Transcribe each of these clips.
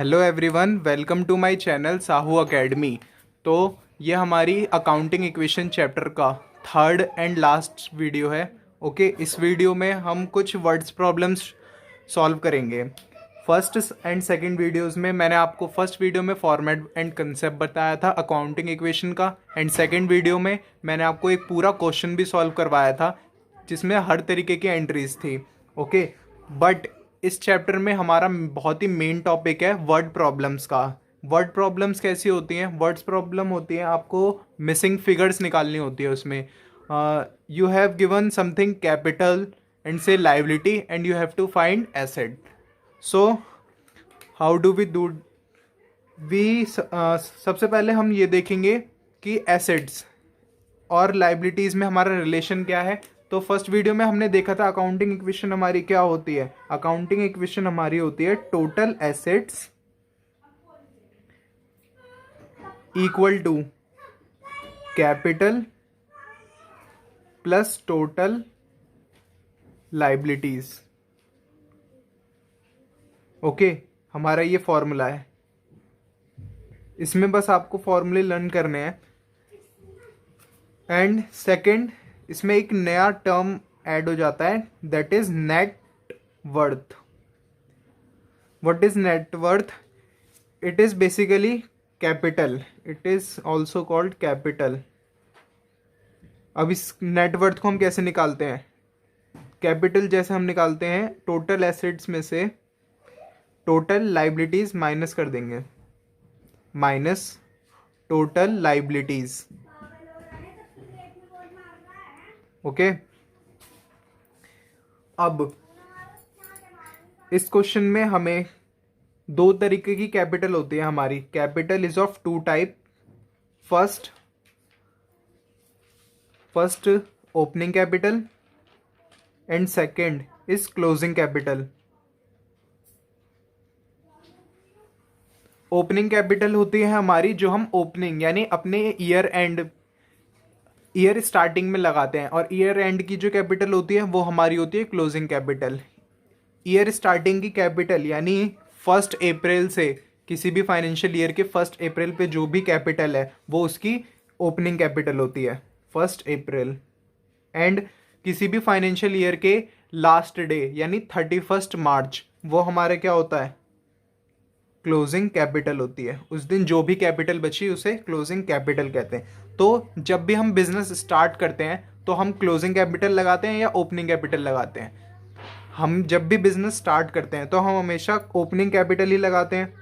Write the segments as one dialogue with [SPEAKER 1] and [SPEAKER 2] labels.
[SPEAKER 1] Hello everyone, welcome to my channel Sahu Academy. तो ये हमारी अकाउंटिंग इक्वेशन चैप्टर का थर्ड एंड लास्ट वीडियो है। ओके, इस वीडियो में हम कुछ वर्ड्स प्रॉब्लम्स सॉल्व करेंगे। फर्स्ट एंड सेकंड वीडियोस में मैंने आपको फर्स्ट वीडियो में फॉर्मेट एंड कंसेप्ट बताया था अकाउंटिंग इक्वेशन का, एंड सेकंड वीडियो में मैंने आपको एक पूरा क्वेश्चन भी सॉल्व करवाया था जिसमें हर तरीके की एंट्रीज थी। ओके, बट इस चैप्टर में हमारा बहुत ही मेन टॉपिक है वर्ड प्रॉब्लम्स का। वर्ड प्रॉब्लम्स कैसी होती हैं? वर्ड्स प्रॉब्लम होती है, आपको मिसिंग फिगर्स निकालनी होती है। उसमें you have given something capital and से liability and you have to find asset. So how do we do we सबसे पहले हम ये देखेंगे कि एसेट्स और लाइबिलिटीज़ में हमारा रिलेशन क्या है। तो फर्स्ट वीडियो में हमने देखा था अकाउंटिंग इक्वेशन हमारी क्या होती है। अकाउंटिंग इक्वेशन हमारी होती है total assets equal to capital plus total liabilities. Okay, हमारा ये फॉर्मूला है। इसमें बस आपको फॉर्मूले लर्न करने हैं। एंड सेकंड, इसमें एक नया टर्म ऐड हो जाता है, that is net worth. What is net worth? It is basically capital, it is also called capital. अब इस नेट वर्थ को हम कैसे निकालते हैं? कैपिटल जैसे हम निकालते हैं टोटल एसेट्स में से टोटल लाइबिलिटीज माइनस कर देंगे, माइनस टोटल लाइबिलिटीज। ओके, अब इस क्वेश्चन में हमें दो तरीके की कैपिटल होती है हमारी। Capital is of two type. First opening capital and second is closing capital. Opening capital होती है हमारी जो हम ओपनिंग यानी अपने ईयर स्टार्टिंग में लगाते हैं, और ईयर एंड की जो कैपिटल होती है वो हमारी होती है क्लोजिंग कैपिटल। ईयर स्टार्टिंग की कैपिटल यानी 1 अप्रैल से किसी भी फाइनेंशियल ईयर के 1 अप्रैल पे जो भी कैपिटल है वो उसकी ओपनिंग कैपिटल होती है, 1 अप्रैल। एंड किसी भी फाइनेंशियल ईयर के लास्ट डे यानी 31 मार्च वो हमारा क्या होता है? क्लोजिंग कैपिटल होती है। उस दिन जो भी कैपिटल बची उसे क्लोजिंग कैपिटल कहते हैं। तो जब भी हम बिजनेस स्टार्ट करते हैं तो हम क्लोजिंग कैपिटल लगाते हैं या ओपनिंग कैपिटल लगाते हैं? हम जब भी बिजनेस स्टार्ट करते हैं तो हम हमेशा ओपनिंग कैपिटल ही लगाते हैं।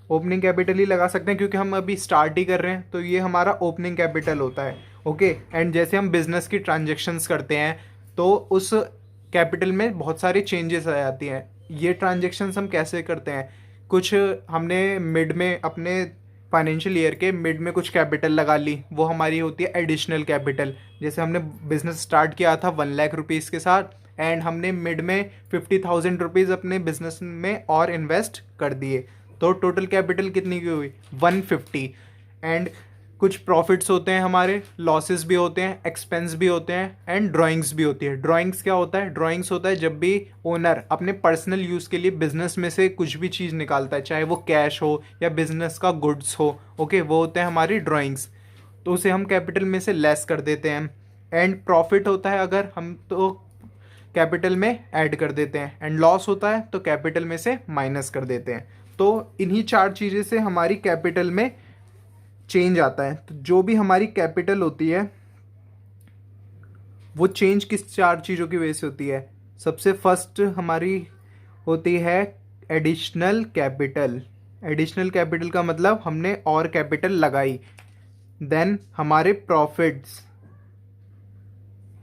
[SPEAKER 1] ओपनिंग कैपिटल ही लगा सकते हैं क्योंकि हम अभी स्टार्ट ही कर रहे हैं, तो ये हमारा ओपनिंग कैपिटल होता है। ओके, एंड जैसे हम बिजनेस की ट्रांजेक्शन्स करते हैं तो उस कैपिटल में बहुत सारी चेंजेस आ जाती हैं। ये ट्रांजेक्शन्स हम कैसे करते हैं? कुछ हमने मिड में अपने फाइनेंशियल ईयर के मिड में कुछ कैपिटल लगा ली, वो हमारी होती है एडिशनल कैपिटल। जैसे हमने बिजनेस स्टार्ट किया था 1 लाख रुपीज़ के साथ, एंड हमने मिड में 50,000 रुपीज़ अपने बिजनेस में और इन्वेस्ट कर दिए, तो टोटल कैपिटल कितनी की हुई? 150। एंड कुछ प्रॉफिट्स होते हैं हमारे, लॉसेस भी होते हैं, एक्सपेंस भी होते हैं, एंड ड्राइंग्स भी होती है। ड्राइंग्स क्या होता है? ड्राइंग्स होता है जब भी ओनर अपने पर्सनल यूज़ के लिए बिजनेस में से कुछ भी चीज़ निकालता है, चाहे वो कैश हो या बिजनेस का गुड्स हो। ओके, वो होते हैं हमारी ड्राइंग्स, तो उसे हम कैपिटल में से लेस कर देते हैं। एंड प्रॉफिट होता है अगर हम तो कैपिटल में ऐड कर देते हैं, एंड लॉस होता है तो कैपिटल में से माइनस कर देते हैं। तो इन्हीं चार चीज़ें से हमारी कैपिटल में चेंज आता है। तो जो भी हमारी कैपिटल होती है वो चेंज किस चार चीज़ों की वजह से होती है? सबसे फर्स्ट हमारी होती है एडिशनल कैपिटल। एडिशनल कैपिटल का मतलब हमने और कैपिटल लगाई। देन हमारे प्रॉफिट्स,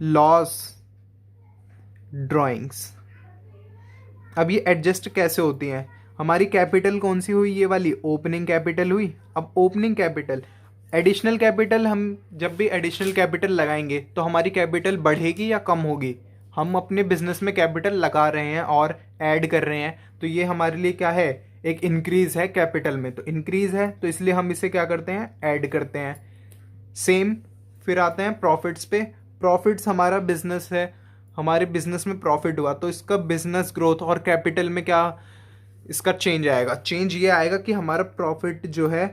[SPEAKER 1] लॉस, ड्राइंग्स। अब ये एडजस्ट कैसे होती हैं? हमारी कैपिटल कौन सी हुई? ये वाली ओपनिंग कैपिटल हुई। अब ओपनिंग कैपिटल, एडिशनल कैपिटल, हम जब भी एडिशनल कैपिटल लगाएंगे तो हमारी कैपिटल बढ़ेगी या कम होगी? हम अपने बिजनेस में कैपिटल लगा रहे हैं और ऐड कर रहे हैं, तो ये हमारे लिए क्या है? एक इंक्रीज है कैपिटल में, तो इंक्रीज है तो इसलिए हम इसे क्या करते हैं? ऐड करते हैं। सेम फिर आते हैं प्रॉफिट्स पे। प्रॉफिट्स हमारा बिजनेस है, हमारे बिजनेस में प्रॉफिट हुआ तो इसका बिजनेस ग्रोथ और कैपिटल में क्या इसका चेंज आएगा। चेंज ये आएगा कि हमारा प्रॉफिट जो है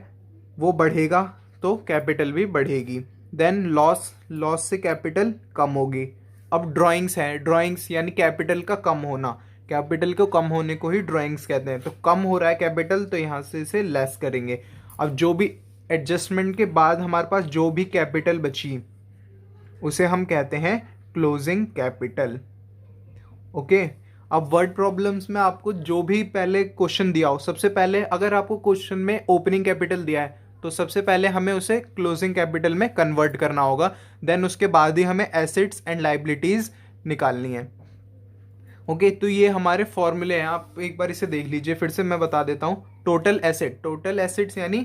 [SPEAKER 1] वो बढ़ेगा तो कैपिटल भी बढ़ेगी। देन लॉस, लॉस से कैपिटल कम होगी। अब ड्राइंग्स है, ड्राइंग्स यानी कैपिटल का कम होना, कैपिटल को कम होने को ही ड्राइंग्स कहते हैं। तो कम हो रहा है कैपिटल तो यहाँ से इसे लेस करेंगे। अब जो भी एडजस्टमेंट के बाद हमारे पास जो भी कैपिटल बची उसे हम कहते हैं क्लोजिंग कैपिटल। ओके। अब वर्ड प्रॉब्लम्स में आपको जो भी पहले क्वेश्चन दिया हो, सबसे पहले अगर आपको क्वेश्चन में ओपनिंग कैपिटल दिया है तो सबसे पहले हमें उसे क्लोजिंग कैपिटल में कन्वर्ट करना होगा। देन उसके बाद ही हमें एसेट्स एंड लाइबिलिटीज निकालनी है। ओके, तो ये हमारे फॉर्मूले हैं, आप एक बार इसे देख लीजिए। फिर से मैं बता देता हूँ। टोटल एसेट, टोटल एसेट्स यानी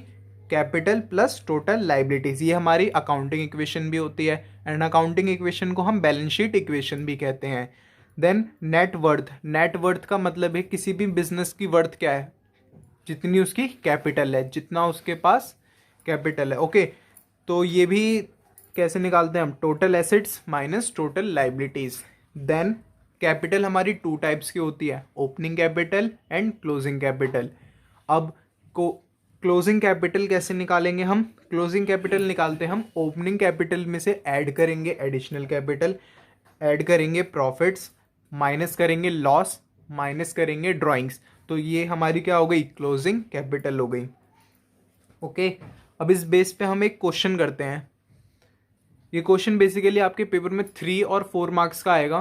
[SPEAKER 1] कैपिटल प्लस टोटल लाइबिलिटीज, ये हमारी अकाउंटिंग इक्वेशन भी होती है एंड अकाउंटिंग इक्वेशन को हम बैलेंस शीट इक्वेशन भी कहते हैं। Then net worth, net worth का मतलब है किसी भी बिजनेस की वर्थ क्या है, जितनी उसकी कैपिटल है, जितना उसके पास कैपिटल है। ओके, तो ये भी कैसे निकालते हैं हम, total assets minus total liabilities. Then capital हमारी टू टाइप्स की होती है, opening capital and closing capital. अब को क्लोजिंग कैपिटल कैसे निकालेंगे हम, क्लोजिंग कैपिटल निकालते हैं हम ओपनिंग कैपिटल में से ऐड करेंगे एडिशनल कैपिटल, ऐड करेंगे प्रॉफिट्स, माइनस करेंगे लॉस, माइनस करेंगे ड्राइंग्स। तो ये हमारी क्या हो गई, क्लोजिंग कैपिटल हो गई। ओके, अब इस बेस पे हम एक क्वेश्चन करते हैं। ये क्वेश्चन बेसिकली आपके पेपर में 3 और 4 मार्क्स का आएगा।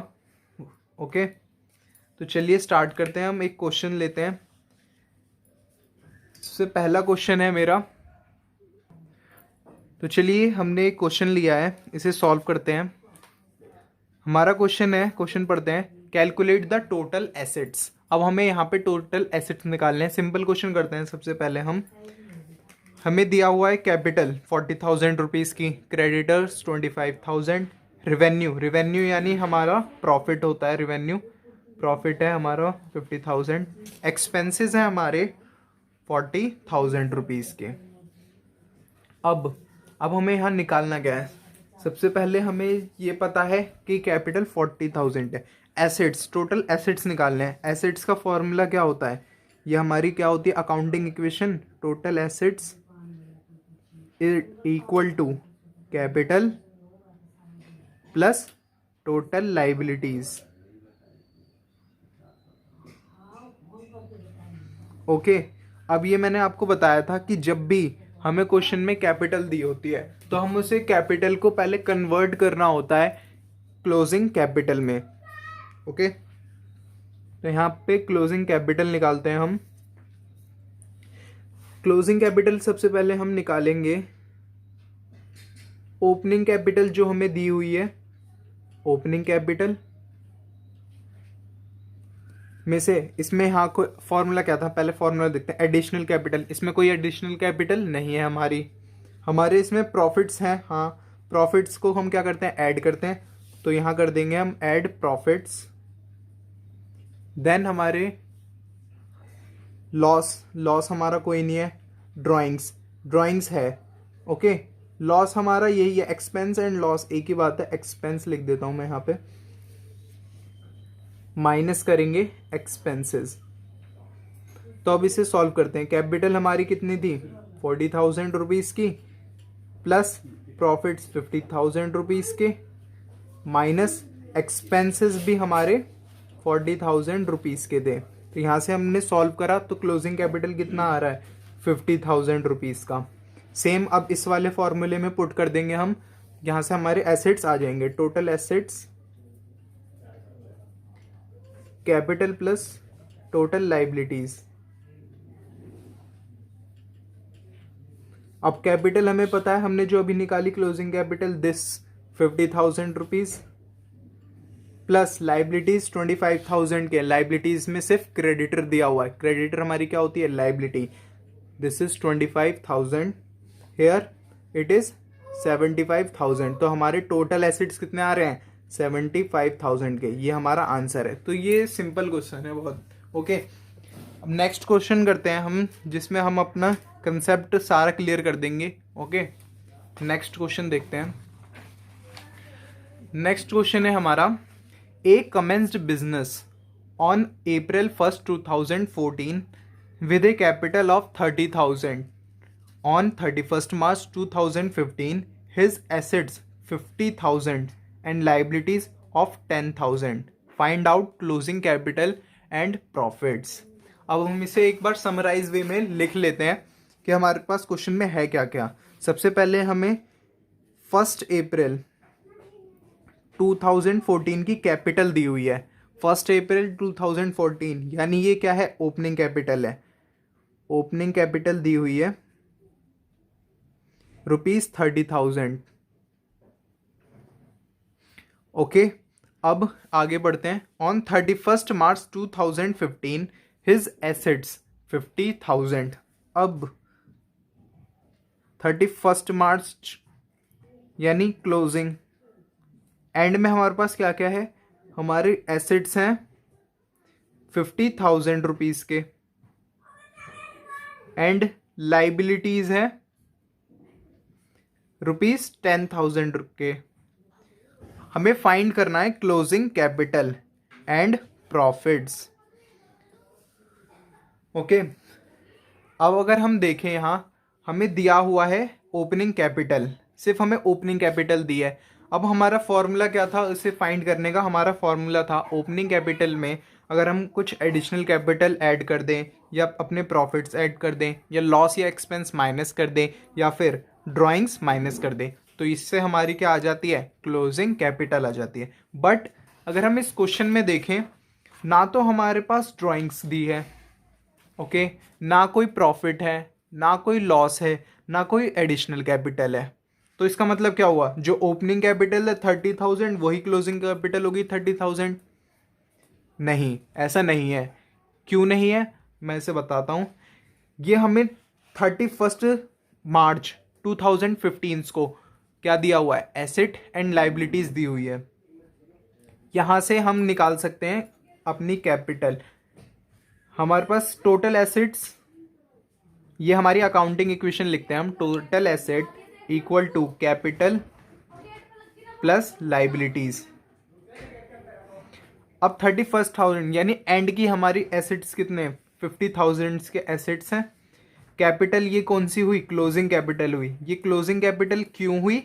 [SPEAKER 1] ओके, तो चलिए स्टार्ट करते हैं। हम एक क्वेश्चन लेते हैं। सबसे पहला क्वेश्चन है मेरा, तो चलिए हमने एक क्वेश्चन लिया है, इसे सॉल्व करते हैं। हमारा क्वेश्चन है, क्वेश्चन पढ़ते हैं, कैलकुलेट द टोटल एसेट्स। अब हमें यहाँ पे टोटल एसेट्स निकालने हैं। सिंपल क्वेश्चन करते हैं। सबसे पहले हमें दिया हुआ है कैपिटल 40,000 रुपीज़ की, क्रेडिटर्स 25,000, रिवेन्यू, रिवेन्यू यानी हमारा प्रॉफिट होता है, रिवेन्यू प्रॉफिट है हमारा 50,000, एक्सपेंसेस है हमारे 40,000 रुपीज़ के। अब हमें यहाँ निकालना क्या है, सबसे पहले हमें ये पता है कि कैपिटल 40,000 है। एसेट्स, टोटल एसेट्स निकालने हैं। एसेट्स का फॉर्मूला क्या होता है, ये हमारी क्या होती है accounting equation, total assets equal to capital plus total liabilities. Okay, अब ये मैंने आपको बताया था कि जब भी हमें क्वेश्चन में कैपिटल दी होती है तो हम उसे कैपिटल को पहले कन्वर्ट करना होता है क्लोजिंग कैपिटल में। ओके, तो यहाँ पे क्लोजिंग कैपिटल निकालते हैं हम। क्लोजिंग कैपिटल सबसे पहले हम निकालेंगे ओपनिंग कैपिटल जो हमें दी हुई है, ओपनिंग कैपिटल में से इसमें हाँ कोई फॉर्मूला क्या था, पहले फॉर्मूला देखते हैं। एडिशनल कैपिटल, इसमें कोई एडिशनल कैपिटल नहीं है हमारे इसमें प्रॉफिट्स हैं। हाँ, प्रॉफिट्स को हम क्या करते हैं, ऐड करते हैं। तो यहाँ कर देंगे हम ऐड प्रॉफिट्स। देन हमारे लॉस हमारा कोई नहीं है, ड्राइंग्स है। ओके, लॉस हमारा यही है, एक्सपेंस एंड लॉस एक ही बात है, एक्सपेंस लिख देता हूं मैं यहाँ पे, माइनस करेंगे एक्सपेंसेस। तो अब इसे सॉल्व करते हैं। कैपिटल हमारी कितनी थी 40,000 रुपीज़ की, प्लस प्रॉफिट्स 50,000 रुपीज़ के, माइनस एक्सपेंसेस भी हमारे 40,000 रुपीज़ के थे। तो यहाँ से हमने सॉल्व करा तो क्लोजिंग कैपिटल कितना आ रहा है 50,000 रुपीज़ का। सेम अब इस वाले फॉर्मूले में पुट कर देंगे हम, यहाँ से हमारे एसेट्स आ जाएंगे, total assets capital plus total liabilities. अब कैपिटल हमें पता है, हमने जो अभी निकाली closing capital this 50,000 rupees, plus liabilities 25,000 के। लाइबिलिटीज में सिर्फ क्रेडिटर दिया हुआ है, क्रेडिटर हमारी क्या होती है liability. This is 25,000, here it is 75,000। तो हमारे टोटल एसेट्स कितने आ रहे हैं 75,000 के। ये हमारा आंसर है। तो ये सिंपल क्वेश्चन है बहुत। ओके, अब नेक्स्ट क्वेश्चन करते हैं हम, जिसमें हम अपना कंसेप्ट सारा क्लियर कर देंगे। ओके, नेक्स्ट क्वेश्चन देखते हैं। नेक्स्ट क्वेश्चन है हमारा, A commenced business on April 1st 2014 with a capital of 30,000. On 31st March 2015 his assets 50,000 and liabilities of 10,000. Find out closing capital and profits. अब हम इसे एक बार समराइज वे में लिख लेते हैं कि हमारे पास क्वेश्चन में है क्या क्या। सबसे पहले हमें 1 अप्रैल 2014 की कैपिटल दी हुई है। 1 अप्रैल 2014 यानी ये क्या है, ओपनिंग कैपिटल है। ओपनिंग कैपिटल दी हुई है ₹30,000। ओके, अब आगे बढ़ते हैं। On 31st March 2015 his assets 50,000। अब 31st मार्च यानी क्लोजिंग, एंड में हमारे पास क्या क्या है, हमारे एसेट्स हैं 50,000 रुपीज के एंड लाइबिलिटीज है ₹10,000 के। हमें फाइंड करना है closing capital and profits. Okay, अब अगर हम देखें यहाँ हमें दिया हुआ है ओपनिंग कैपिटल, सिर्फ हमें ओपनिंग कैपिटल दी है। अब हमारा फॉर्मूला क्या था इसे फाइंड करने का, हमारा फॉर्मूला था ओपनिंग कैपिटल में अगर हम कुछ एडिशनल कैपिटल ऐड कर दें या अपने प्रॉफिट्स ऐड कर दें या लॉस या एक्सपेंस माइनस कर दें या फिर ड्राइंग्स माइनस कर दें, तो इससे हमारी क्या आ जाती है, क्लोजिंग कैपिटल आ जाती है। बट अगर हम इस क्वेश्चन में देखें, ना तो हमारे पास ड्राइंग्स दी है, ओके, ना कोई प्रॉफिट है, ना कोई लॉस है, ना कोई एडिशनल कैपिटल है। तो इसका मतलब क्या हुआ, जो ओपनिंग कैपिटल है 30,000 वही क्लोजिंग कैपिटल होगी 30,000? नहीं, ऐसा नहीं है। क्यों नहीं है, मैं इसे बताता हूं। ये हमें 31 मार्च 2015 को क्या दिया हुआ है, एसेट एंड लाइबिलिटीज दी हुई है। यहां से हम निकाल सकते हैं अपनी कैपिटल। हमारे पास टोटल एसेट्स, ये हमारी अकाउंटिंग इक्वेशन लिखते हैं हम, total asset equal to capital plus liabilities. अब 31,000 यानी एंड की हमारी एसेट्स कितने, 50,000 के एसेट्स हैं। कैपिटल ये कौन सी हुई, क्लोजिंग कैपिटल हुई। ये क्लोजिंग कैपिटल क्यों हुई,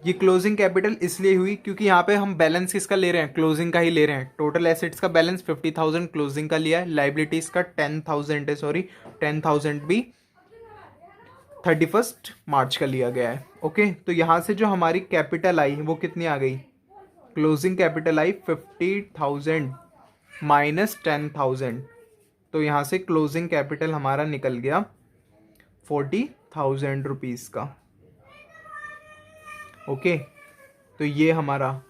[SPEAKER 1] ये क्लोजिंग कैपिटल इसलिए हुई क्योंकि यहाँ पे हम बैलेंस किसका ले रहे हैं, क्लोजिंग का ही ले रहे हैं। टोटल एसेट्स का बैलेंस 50,000 क्लोजिंग का लिया है, लाइबिलिटीज का 10,000 है, सॉरी 10,000 भी 31 मार्च का लिया गया है। ओके, तो यहाँ से जो हमारी कैपिटल आई वो कितनी आ गई, क्लोजिंग कैपिटल आई 50,000 माइनस 10,000, तो यहाँ से क्लोजिंग कैपिटल हमारा निकल गया 40,000 रुपीज़ का। ओके, तो ये हमारा,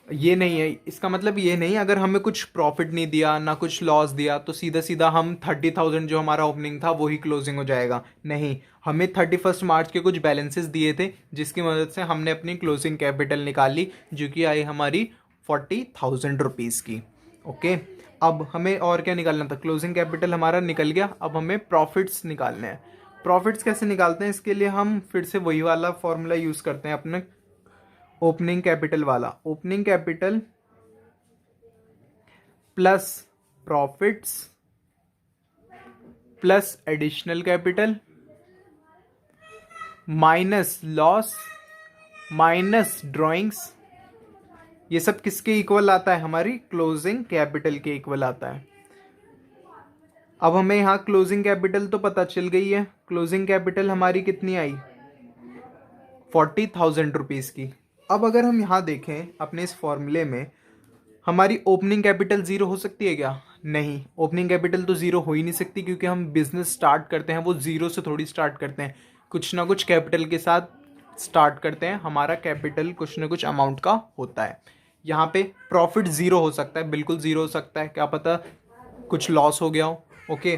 [SPEAKER 1] ये नहीं है, इसका मतलब ये नहीं अगर हमें कुछ प्रॉफिट नहीं दिया ना कुछ लॉस दिया तो सीधा सीधा हम 30,000 जो हमारा ओपनिंग था वही क्लोजिंग हो जाएगा। नहीं, हमें 31 मार्च के कुछ बैलेंसेस दिए थे जिसकी मदद से हमने अपनी क्लोजिंग कैपिटल निकाली जो कि आई हमारी 40,000 रुपीज़ की। ओके, अब हमें और क्या निकालना था, क्लोजिंग कैपिटल हमारा निकल गया। अब हमें प्रॉफिट्स निकालने हैं। प्रॉफिट्स कैसे निकालते हैं, इसके लिए हम फिर से वही वाला फॉर्मूला यूज़ करते हैं अपने ओपनिंग कैपिटल वाला। Opening capital plus profits plus additional capital minus loss minus drawings, ये सब किसके इक्वल आता है, हमारी क्लोजिंग कैपिटल के इक्वल आता है। अब हमें यहाँ क्लोजिंग कैपिटल तो पता चल गई है, क्लोजिंग कैपिटल हमारी कितनी आई, 40,000 रुपीज़ की। अब अगर हम यहाँ देखें अपने इस फॉर्मूले में, हमारी ओपनिंग कैपिटल ज़ीरो हो सकती है क्या, नहीं, ओपनिंग कैपिटल तो ज़ीरो हो ही नहीं सकती क्योंकि हम बिजनेस स्टार्ट करते हैं वो ज़ीरो से थोड़ी स्टार्ट करते हैं, कुछ ना कुछ कैपिटल के साथ स्टार्ट करते हैं। हमारा कैपिटल कुछ ना कुछ अमाउंट का होता है। यहाँ पे प्रॉफिट ज़ीरो हो सकता है, बिल्कुल ज़ीरो हो सकता है, क्या पता कुछ लॉस हो गया हो। ओके,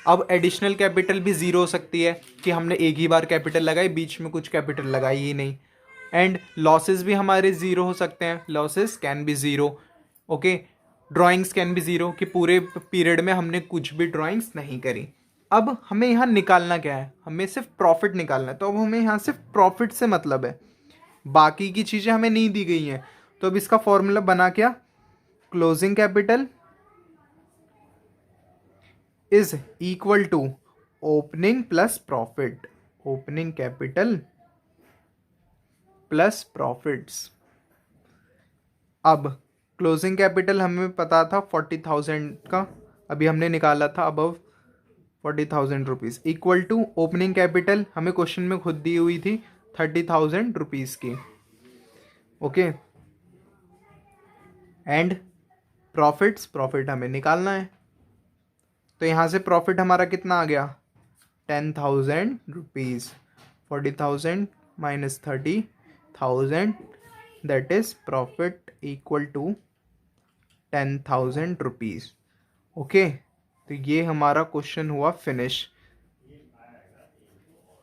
[SPEAKER 1] अब एडिशनल कैपिटल भी ज़ीरो हो सकती है कि हमने एक ही बार कैपिटल लगाई, बीच में कुछ कैपिटल लगाई ही नहीं। एंड लॉसेस भी हमारे ज़ीरो हो सकते हैं, losses can be zero. Okay, drawings can be zero कि पूरे पीरियड में हमने कुछ भी ड्राइंग्स नहीं करी। अब हमें यहाँ निकालना क्या है, हमें सिर्फ प्रॉफिट निकालना है। तो अब हमें यहाँ सिर्फ प्रॉफिट से मतलब है, बाकी की चीज़ें हमें नहीं दी गई हैं। तो अब इसका फॉर्मूला बना क्या, closing capital is equal to opening plus profit, opening capital plus profits. अब क्लोजिंग कैपिटल हमें पता था 40,000 का, अभी हमने निकाला था above 40,000 rupees, equal to opening capital हमें क्वेश्चन में खुद दी हुई थी 30,000 रुपीज़ की। ओके, एंड प्रॉफिट्स, प्रॉफिट हमें निकालना है, तो यहाँ से प्रॉफिट हमारा कितना आ गया 10,000 rupees, 40,000 minus 30,000 that is profit equal to 10,000 rupees. Okay, तो ये हमारा क्वेश्चन हुआ फिनिश।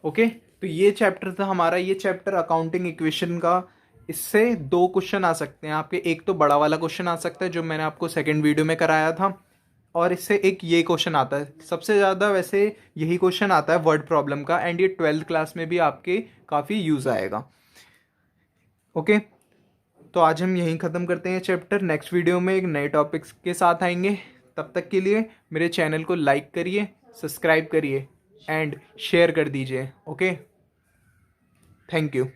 [SPEAKER 1] ओके, तो ये चैप्टर था हमारा, ये चैप्टर अकाउंटिंग इक्वेशन का। इससे दो क्वेश्चन आ सकते हैं आपके, एक तो बड़ा वाला क्वेश्चन आ सकता है जो मैंने आपको सेकंड वीडियो में कराया था, और इससे एक ये क्वेश्चन आता है। सबसे ज़्यादा वैसे यही क्वेश्चन आता है वर्ड प्रॉब्लम का, एंड ये 12th क्लास में भी आपके काफ़ी यूज़ आएगा। ओके, तो आज हम यहीं ख़त्म करते हैं चैप्टर, नेक्स्ट वीडियो में एक नए टॉपिक्स के साथ आएंगे। तब तक के लिए मेरे चैनल को लाइक करिए, सब्सक्राइब करिए एंड शेयर कर दीजिए। Okay, thank you.